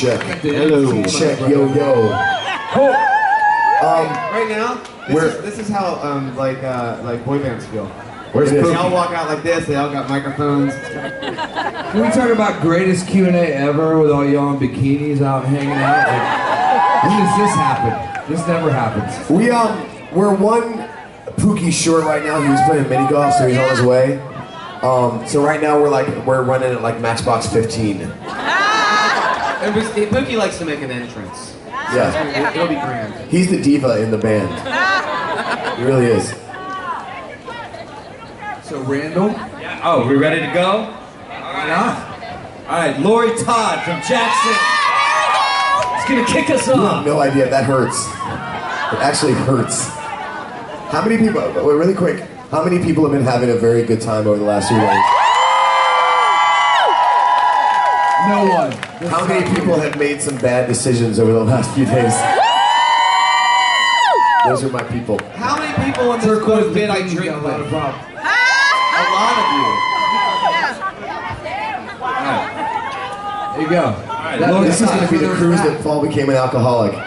Check. Hello. Check. Yo. Right now, this is how like boy bands feel. Where's this? They all walk out like this. They all got microphones. Can we talk about greatest Q&A ever with all y'all in bikinis out hanging out? Like, when does this happen? This never happens. We're one Pookie short right now. He was playing mini golf, so he's on his way. So right now we're running at like Matchbox 15. Pookie likes to make an entrance. Yeah. It'll be grand. He's the diva in the band. He really is. So Randall? Yeah. Oh, we ready to go? Yeah. All right, Lori Todd from Jackson. It's gonna kick us You have off. no idea. That hurts. It actually hurts. How many people, wait, really quick, how many people have been having a very good time over the last few days? No one. How many people have made some bad decisions over the last few days? Those are my people. How many people in this book did I drink with? A lot of you. There you go. All right, This is going to be the cruise that Paul became an alcoholic. These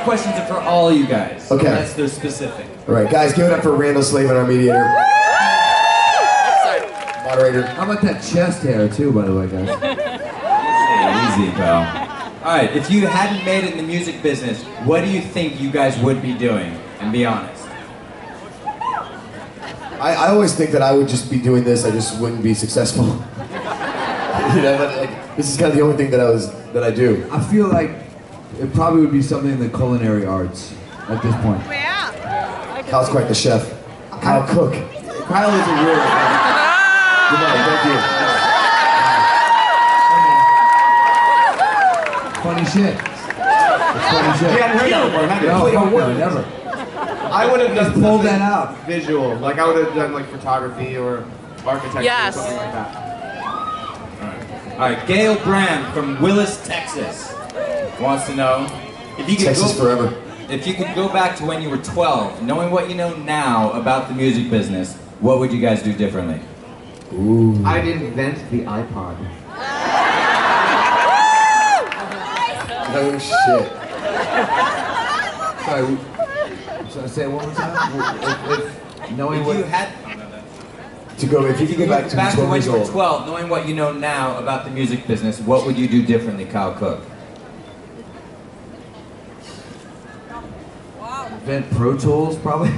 questions are for all you guys. Okay. Unless they're specific. All right, guys, give it up for Randall Slavin, our mediator. Moderator. How about that chest hair too, by the way, guys? Easy, pal. All right, if you hadn't made it in the music business, what do you think you guys would be doing? And be honest. I always think that I would just be doing this, I just wouldn't be successful. You know, but like, this is kind of the only thing that I do. I feel like it probably would be something in the culinary arts at this point. Kyle's quite the chef. Kyle Cook. Kyle is a real. Good night, thank you. Funny shit. It's funny shit. You hadn't heard that before, have you? No, fuck no, never. I would have done Pull that something out. visual. Like I would have done like photography or architecture or something like that. All right, Gail Brand from Willis, Texas, wants to know if you could Texas forever. If you could go back to when you were 12, knowing what you know now about the music business, what would you guys do differently? Ooh. I'd invent the iPod. Oh shit. Sorry, should I say it one more time? If knowing If what... you had If you could go back to 12 when years you were old. 12, knowing what you know now about the music business, what would you do differently, Kyle Cook? Invent Pro Tools, probably.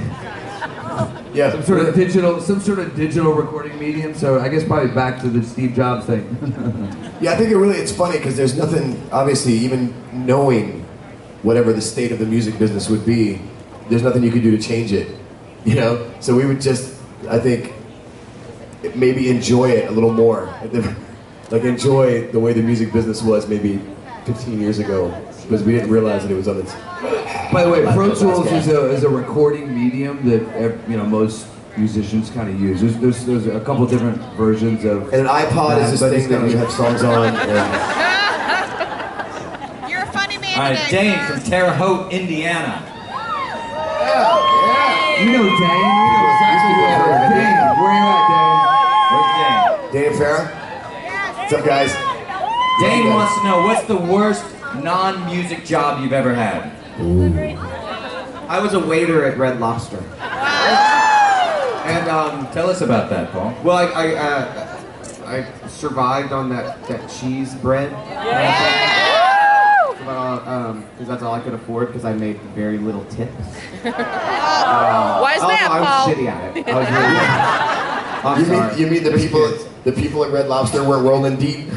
Yeah. Some sort of digital recording medium. So I guess probably back to the Steve Jobs thing. Yeah, I think it's funny because there's nothing, obviously, even knowing whatever the state of the music business would be, there's nothing you could do to change it, you know? So we would just, I think, maybe enjoy it a little more. Like enjoy the way the music business was maybe 15 years ago, because we didn't realize that it was on its... By the way, Pro Tools is a recording medium that most musicians kind of use. There's a couple different versions of. And an iPod is this thing that you have songs on. You're a funny man. All right, today, Dane sir. from Terre Haute, Indiana. You know Dane. You know exactly where you at, Where's Dane? Dane Farah? What's up, guys? Dane wants to know, what's the worst non-music job you've ever had? I was a waiter at Red Lobster. And Tell us about that, Paul. well, I survived on that cheese bread. Because that's all I could afford because I made very little tips. Why is that, I was Paul? shitty at it. I was really bad. I'm sorry. You mean the people at Red Lobster weren't rolling deep?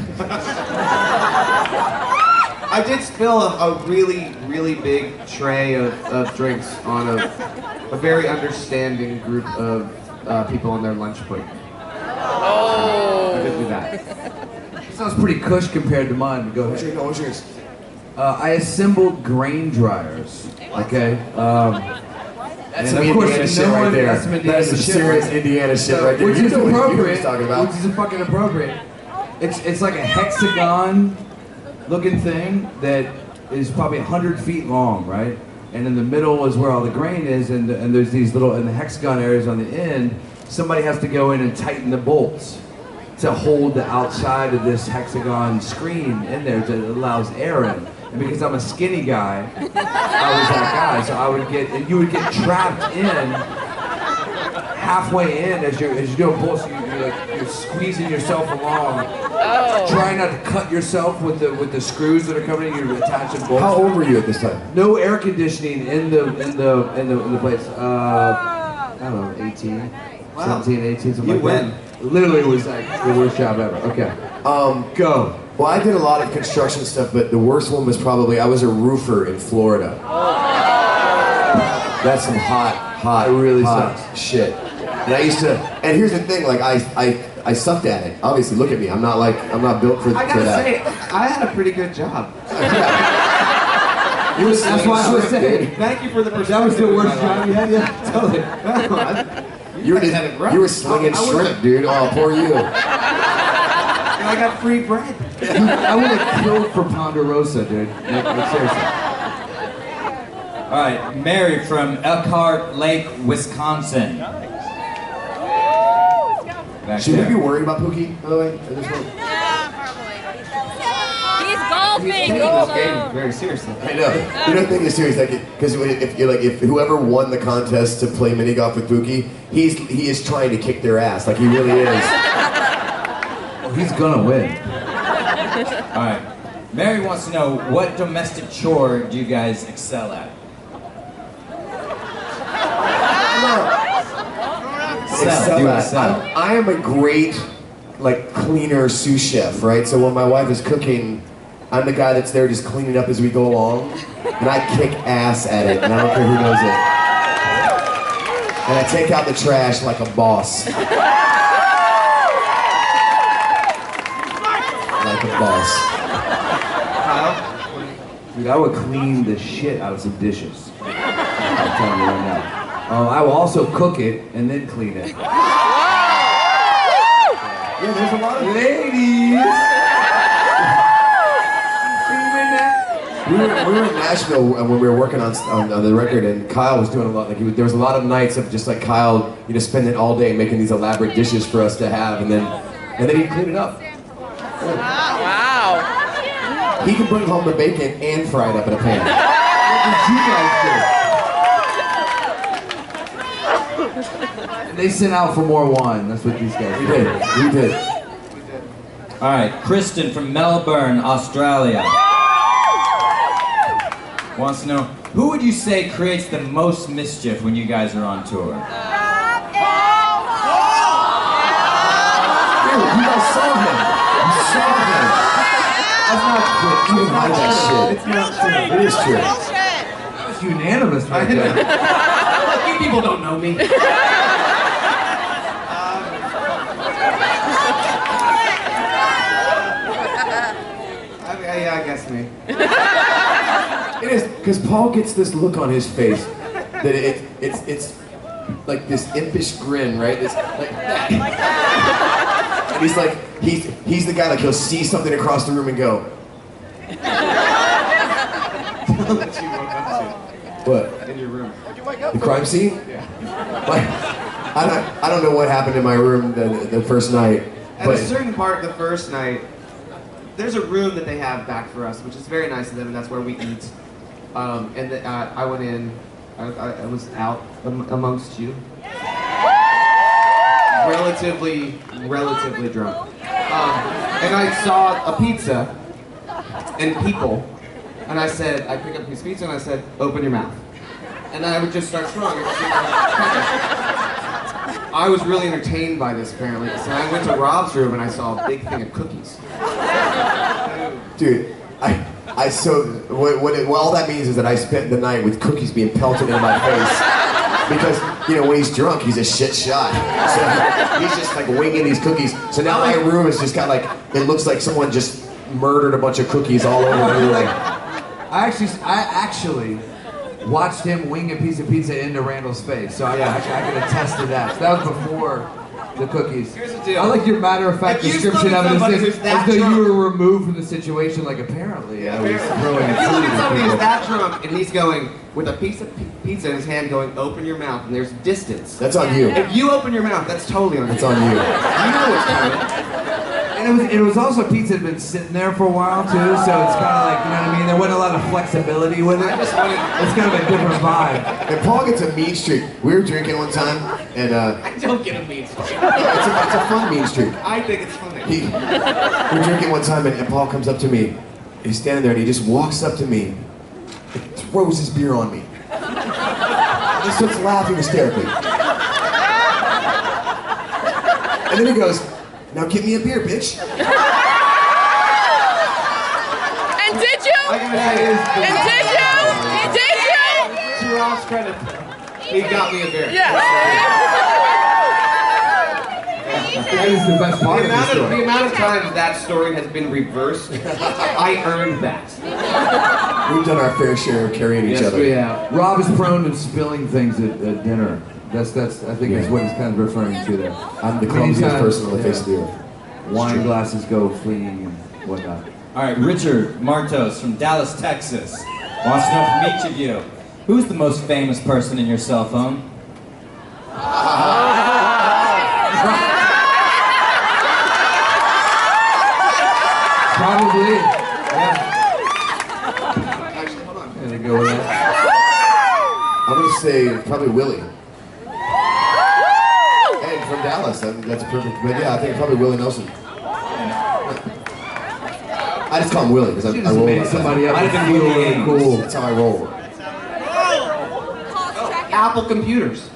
I did spill a really, really big tray of drinks on a very understanding group of people on their lunch break. I did do that. Sounds pretty cush compared to mine. But go ahead. What's yours? I assembled grain dryers. Okay. That's and some of course, Indiana shit no right one- there. that's some Indiana That's some shit serious right Indiana shit right there. Which You is know what appropriate. he's talking about. Which is fucking appropriate. It's like a hexagon looking thing that is probably 100 feet long, right? And in the middle is where all the grain is, and there's these little, in the hexagon areas on the end, somebody has to go in and tighten the bolts to hold the outside of this hexagon screen in there that allows air in. And because I'm a skinny guy, I was that guy. So I would get, and you would get trapped in, halfway in as you're doing both. So you're squeezing yourself along, trying not to cut yourself with the screws that are coming in. You're attaching bolts. How old were you at this time? No air conditioning in the place. I don't know, 18, 17, 18, something like that. Literally, it was like the worst job ever. Okay. Go. Well, I did a lot of construction stuff, but the worst one was probably I was a roofer in Florida. That's some hot, really hot sucks. shit. And I used to. And here's the thing, like I sucked at it. Obviously, look at me. I'm not built for I gotta that. say, I had a pretty good job. You were That's why I was saying. Thank you for the perspective. That was the worst job you had. Yeah, totally. You were slinging shrimp, dude. Oh, poor you. And I got free bread. I would have killed for Ponderosa, dude. Like, seriously. All right, Mary from Elkhart Lake, Wisconsin. Back Should there. we be worried about Pookie, by the way? At this point? He's golfing. He's taking this game very seriously. I know. You don't think it's serious, like, because if whoever won the contest to play mini golf with Pookie, he is trying to kick their ass, like he really is. He's gonna win. All right. Mary wants to know, what domestic chore do you guys excel at? Excel at. I am a great, like, cleaner sous chef, right? So when my wife is cooking, I'm the guy that's there just cleaning up as we go along, and I kick ass at it, and I don't care who knows it. And I take out the trash like a boss. Like a boss. Dude, I would clean the shit out of some dishes. I'm telling you right now. I will also cook it and then clean it. Yeah, there's a lot of Ladies! We were in Nashville when we were working on the record, and Kyle was doing a lot. Like there was a lot of nights of just like Kyle, spending all day making these elaborate dishes for us to have, and then he'd clean it up. Wow. He can bring home the bacon and fry it up in a pan. What did you guys do? They sent out for more wine. That's what these guys We did. did. We did. All right, Kristen from Melbourne, Australia. Wants to know, who would you say creates the most mischief when you guys are on tour? Dude, you guys saw him. You saw him. That's not true. You didn't hide that shit. It's not true. It is true. Bullshit. That was unanimous right there. Look, you people don't know me. Yeah, I guess me. It is, because Paul gets this look on his face that it's like this impish grin, right? It's like that. And he's like, he's the guy, like he'll see something across the room and go. What? In your room. The crime scene? Yeah. Like, I don't know what happened in my room the first night. At a certain part the first night, there's a room that they have back for us, which is very nice of them, and that's where we eat. I went in, I was out amongst you. Relatively drunk. And I saw a pizza and people, and I picked up a piece of pizza and I said, open your mouth. And I would just start throwing it. I was really entertained by this, apparently. So I went to Rob's room and I saw a big thing of cookies. Dude, what all that means is that I spent the night with cookies being pelted in my face. Because, when he's drunk, he's a shit shot. So he's just like winging these cookies. So now my room is just got like, it looks like someone just murdered a bunch of cookies all over the room. I actually watched him wing a piece of pizza into Randall's face, so I can attest to that. So that was before the cookies. Here's the deal. I like your matter-of-fact If you description look of at it somebody as who's that though drunk- you were removed from the situation, like apparently I was throwing If you look food at at somebody who's people. that drunk and he's going with a piece of pizza in his hand going, open your mouth, and there's distance. That's on you. If you open your mouth, that's totally on you. That's on you. You know what's coming. And it was also pizza had been sitting there for a while too, so it's kind of like, you know what I mean? There wasn't a lot of flexibility with it. It's kind of a different vibe. And Paul gets a mean streak. We were drinking one time, and I don't get a mean streak. it's a fun mean streak. I think it's funny. We were drinking one time, and Paul comes up to me. He's standing there, and he just walks up to me and throws his beer on me. He starts laughing hysterically. And then he goes, "Now give me a beer, bitch." And did you? I gotta say, And did you? Did you? to Rob's credit, he got me a beer. Yeah. That is the best part of the story. The amount of times that story has been reversed, I earned that. We've done our fair share of carrying each Yes, other. we have. Rob is prone to spilling things at dinner. That's I think that's what he's kind of referring to there. I'm the I mean, he's clumsiest kind of- person on the face of the earth. Wine glasses go fleeing and whatnot. All right, Richard Martos from Dallas, Texas, wants to know from each of you, who's the most famous person in your cell phone? Probably. Yeah. Actually, hold on. Gonna go with that. I'm gonna say probably Willie. And from Dallas, that's a perfect. But yeah, I think probably Willie Nelson. I just call him Willie because I Just roll made like somebody that. up Might and have been feel Willie really Ames. cool. That's how I roll. Apple computers.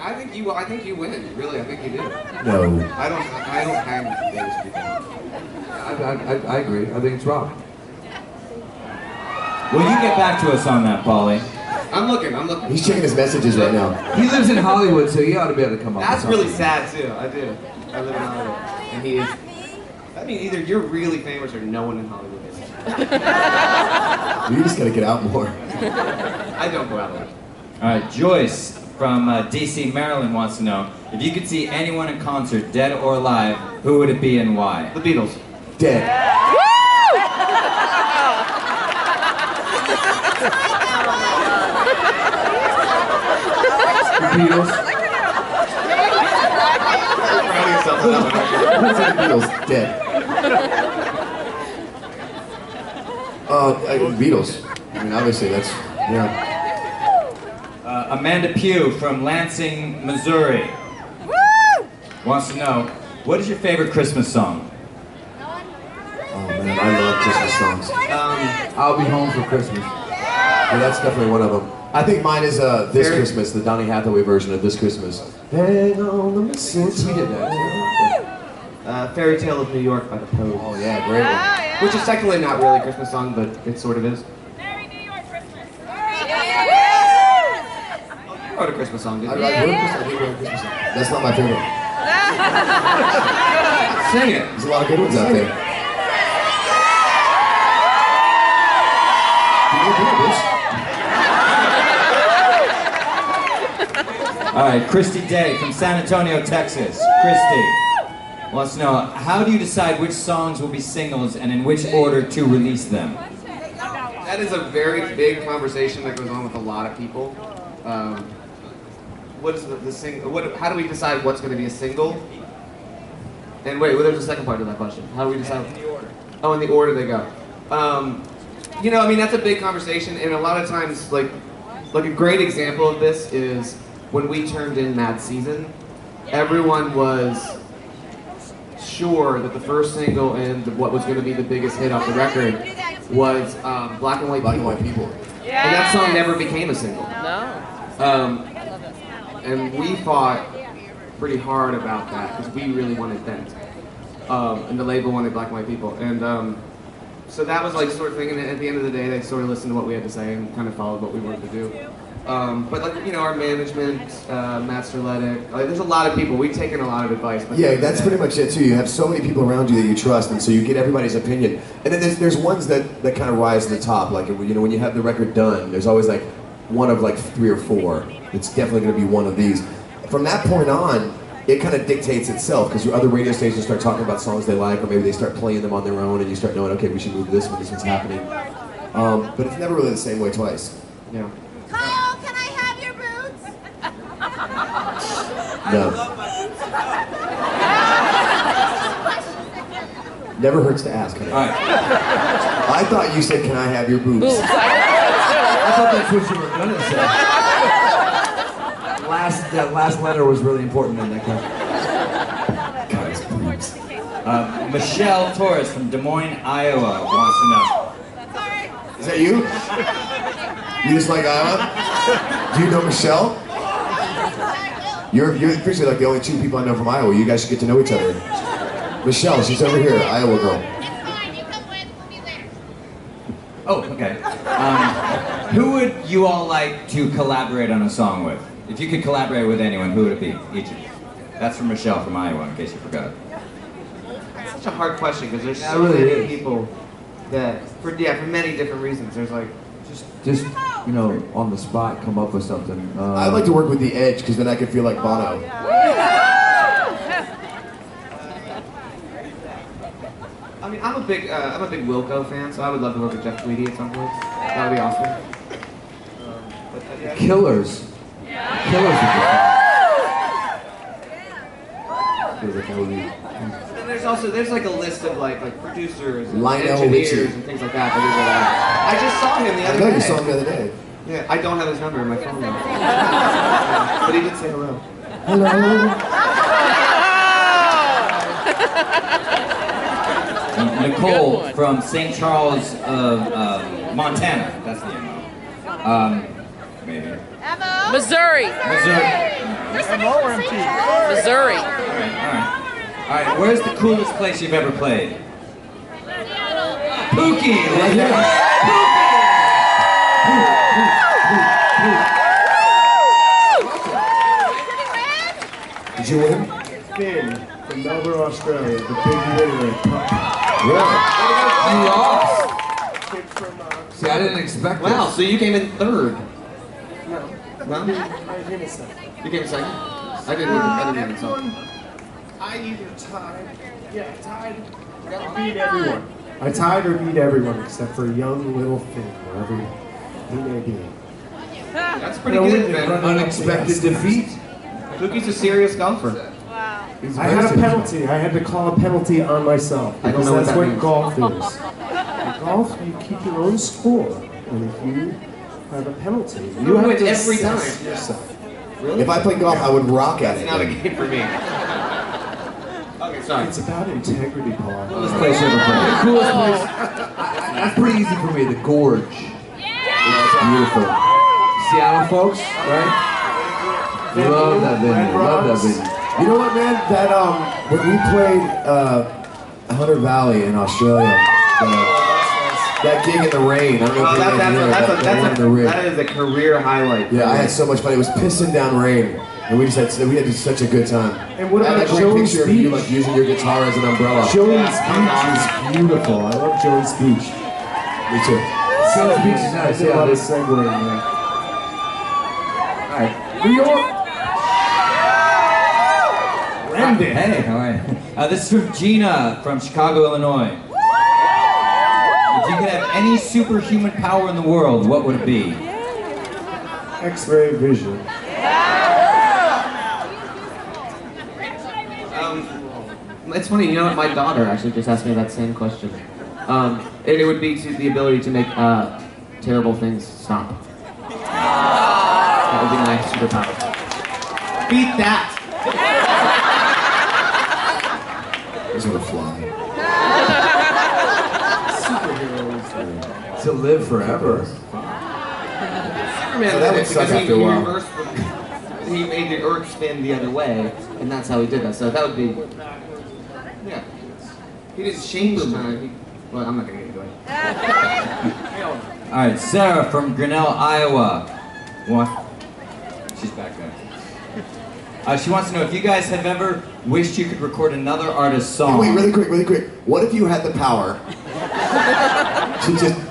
I think you win. Really, I think you do. No. I don't hang those people. I agree. I think it's Rob. Will you get back to us on that, Paulie? I'm looking. He's checking his messages right now. He lives in Hollywood, so he ought to be able to come up That's with really something. sad too. I do. I live in Hollywood, and he is. I mean, either you're really famous or no one in Hollywood is. You just gotta get out more. I don't go out a lot. All right, Joyce from DC, Maryland wants to know, if you could see anyone in concert, dead or alive, who would it be and why? The Beatles. Dead. The Beatles. Proud of yourself on that one, aren't you? Let's say the Beatles. Dead. Beatles. I mean, obviously that's Amanda Pugh from Lansing, Missouri wants to know, what is your favorite Christmas song? Oh man, I love Christmas songs. I'll be home for Christmas. Yeah, that's definitely one of them. I think mine is This Very- Christmas, the Donny Hathaway version of This Christmas. Hang on the mistletoe. We did that. Fairy Tale of New York by the Pogues. Oh yeah, great one. Which is technically not really a Christmas song, but it sort of is. Merry New York Christmas. You wrote a Christmas song, I didn't wrote you? Christmas. I did write a Christmas song. That's not my favorite. Sing it. There's a lot of good ones out there. Give me a beer, bitch. All right, Christy Day from San Antonio, Texas. Christy wants to know, how do you decide which songs will be singles and in which order to release them? That is a very big conversation that goes on with a lot of people. What is the single? How do we decide what's going to be a single? And wait, well, there's a second part to that question. How do we decide? In the order. Oh, in the order they go. You know, I mean, that's a big conversation, and a lot of times, like a great example of this is when we turned in Mad Season. Everyone was sure that the first single and what was going to be the biggest hit off the record was Black and White Black and People. white people. And that song never became a single. No. And we fought pretty hard about that because we really wanted Bent. And the label wanted Black and White People. And so that was like sort of thing, and at the end of the day, they sort of listened to what we had to say and kind of followed what we wanted to do. But like, you know, our management, Master Letic, like, there's a lot of people, we've taken a lot of advice. But Yeah, that's pretty much it too. You have so many people around you that you trust, and so you get everybody's opinion. And then there's ones that kind of rise to the top. Like, you know, when you have the record done, there's always like one of like 3 or 4. It's definitely going to be one of these. From that point on, it kind of dictates itself because your other radio stations start talking about songs they like, or maybe they start playing them on their own, and you start knowing, okay, we should move this when this one's happening. But it's never really the same way twice. Yeah. Kyle, can I have your boots? No. Never hurts to ask. Honey. All right. I thought you said, "Can I have your boobs?" Boobs. I thought that's what you were gonna say. That last letter was really important in that question. Guys, boobs. Michelle Torres from Des Moines, Iowa wants to know. Is that you? You just like Iowa? Do you know Michelle? You're officially like the only two people I know from Iowa. You guys should get to know each other. Michelle, she's over here, Iowa girl. Oh, okay. Who would you all like to collaborate on a song with? If you could collaborate with anyone, who would it be? Each of you. That's from Michelle from Iowa, in case you forgot. It's such a hard question because there's Yeah, so it really many is. people that, for many different reasons. There's like, Just you know, on the spot, come up with something. I'd like to work with The Edge because then I could feel like Bono. I mean, I'm a big Wilco fan, so I would love to work with Jeff Tweedy at some point. That would be awesome. Killers. Killers would be fun. And there's like a list of like producers and Lionel engineers Richie. and things like that. I just saw him the I other know day. you saw him the other day. Yeah, I don't have his number in my phone though. But he did say hello. Nicole from St. Charles of Montana. That's the MO. Maybe. Missouri. Missouri. Missouri. All right. Where's the coolest place you've ever played? Pookie. Right here. Did you win? Finn from Melbourne, Australia, the big winner. Really? You lost. Kid from, See, I didn't expect Wow, this. so you came in third. no, No? I didn't say. You came in second? I didn't even saw. I either tied, I beat everyone. I tied or beat everyone except for young little Finn, wherever he may be. That's pretty No, good, we man. didn't run Unexpected defeat. Pookie's a serious golfer. He's I had a penalty. I had to call a penalty on myself. I don't Because know what that's that what means. golf is. In golf, you keep your own score. And if you have a penalty, you have win to every assess time. yourself. Really? If I played golf, I would rock at That's it. not a game for me. Okay, sorry. It's about integrity, Paul. Coolest place you ever played. The coolest place. That's pretty easy for me. The Gorge. It's beautiful. Seattle folks, right? Love that venue. Love that venue. You know what, man? That when we played Hunter Valley in Australia, that gig in the rain. I don't know if you guys hear that one in the rig. That is a career highlight. Yeah, I had so much fun. It was pissing down rain, and we had such a good time. And what I had about a great Jones picture of you Beach? like using your guitar as an umbrella. Jones Beach is beautiful. I love Jones Beach. Me too. Jones Beach is nice. I did a Yeah, lot of this. segueing there. All right. New York. Brendan. Hey, all right. This is from Gina from Chicago, Illinois. If you could have any superhuman power in the world, what would it be? X-ray vision. It's funny, you know what? My daughter actually just asked me that same question. And it would be the ability to make terrible things stop. That would be my superpower. Beat that! Those are fly. To live forever. Superman So that did would it suck because after a while. he made the Earth spin the other way, and that's how he did that. So that would be, yeah. He didn't change time. Well, I'm not gonna get into it. All right, Sarah from Grinnell, Iowa. She's back there. She wants to know if you guys have ever wished you could record another artist's song. Wait, really quick. What if you had the power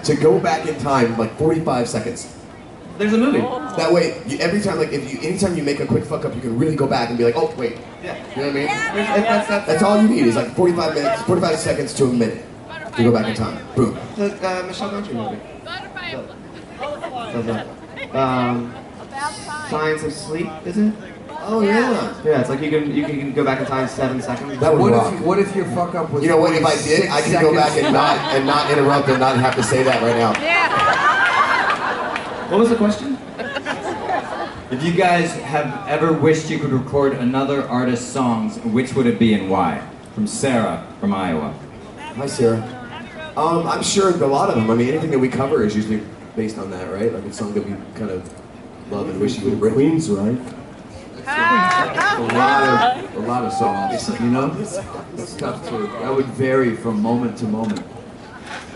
to go back in time like 45 seconds? There's a movie. That way, anytime you make a quick fuck up, you can really go back and be like, oh wait, Yeah. you know what I mean? That's That's all you need is like 45 seconds to a minute to go back in time. Boom. the Michelle Gondry movie. Butterfly. So, Science of Sleep, is it? Oh yeah. Yeah, it's like you can go back in time 7 seconds. That would What rock. if your fuck up was? You know what? If I did, 6 I could go back seconds? and not interrupt and not have to say that right now. What was the question? If you guys have ever wished you could record another artist's songs, which would it be and why? From Sarah, from Iowa. Hi, Sarah. I'm sure a lot of them. I mean, anything that we cover is usually based on that, right? Like a song that we kind of love and wish you would have written. Queens, right? A lot of songs, you know? It's tough to, that would vary from moment to moment.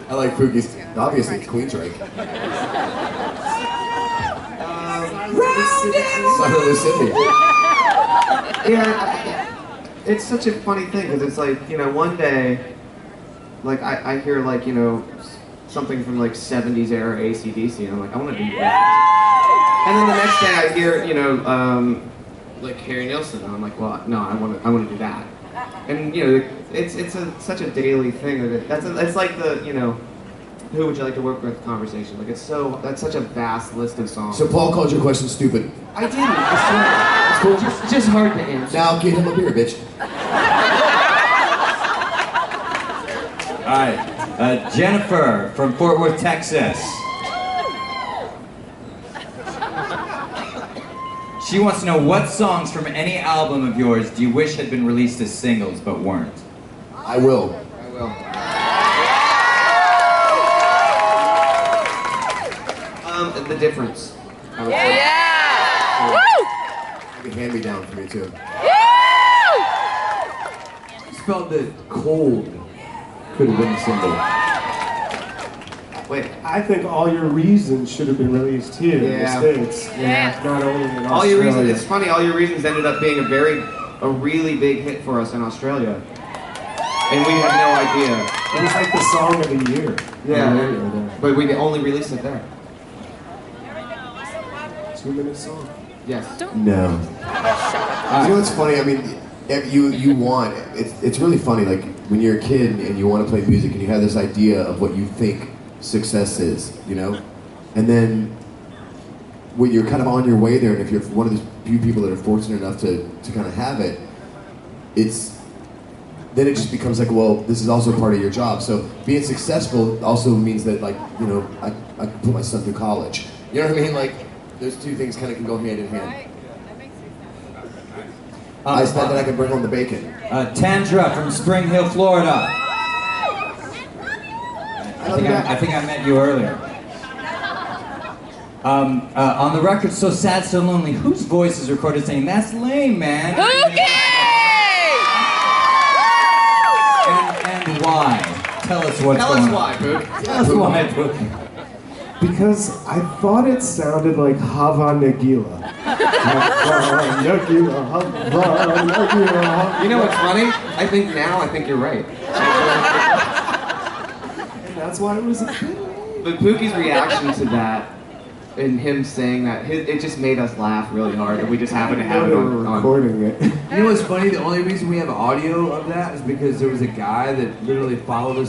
I like Pookie's, obviously, Queensryche. Summer Lucinda. Yeah, it's such a funny thing because it's like, you know, one day, like I hear like, you know, something from like 70s era AC/DC and I'm like, I want to do that. And then the next day I hear, you know, like Harry Nilsson and I'm like, well, no, I want to do that. And you know, it's such a daily thing. It's like the, you know, who would you like to work with conversation. Like that's such a vast list of songs. So Paul called your question stupid. I didn't. I swear. It's cool. Just hard to answer. Now get him a beer, bitch. All right, Jennifer from Fort Worth, Texas. She wants to know what songs from any album of yours do you wish had been released as singles but weren't? I will. I will. The Difference. I would say. Yeah! Woo! Like a hand-me-down for me, too. Woo! Just felt that Cold could have been a single. Wait. I think All Your Reasons should have been released here Yeah. in the States. Yeah. Not only in Australia. All Your Reasons. It's funny. All Your Reasons ended up being a really big hit for us in Australia, and we had no idea. It was like the song of the year. Yeah, On the radio there. but we only released it there. 2-minute song. Yes. No. You know what's funny? I mean, you want, it's really funny, like when you're a kid and you want to play music and you have this idea of what you think success is, you know? And then when you're kind of on your way there, and if you're one of the few people that are fortunate enough to kind of have it, then it just becomes like, well, this is also part of your job. So being successful also means that, like, you know, I can put my son through college. You know what I mean? Like, those two things kind of can go hand in hand. I said that I can bring home the bacon. Tandra from Spring Hill, Florida. I think I met you earlier. On the record, So Sad, So Lonely, whose voice is recorded saying, that's lame, man? Pookie! And why? Tell us what's Tell going us on. why, Pook. Tell us why, Pookie. Because I thought it sounded like Hava Nagila. Hava Nagila, Hava Nagila. You know what's funny? I think you're right. And that's why it was a hit. But Pookie's reaction to that and him saying that, it just made us laugh really hard, and we just happened to have it They were on. recording it. You know what's funny? The only reason we have audio of that is because there was a guy that literally followed us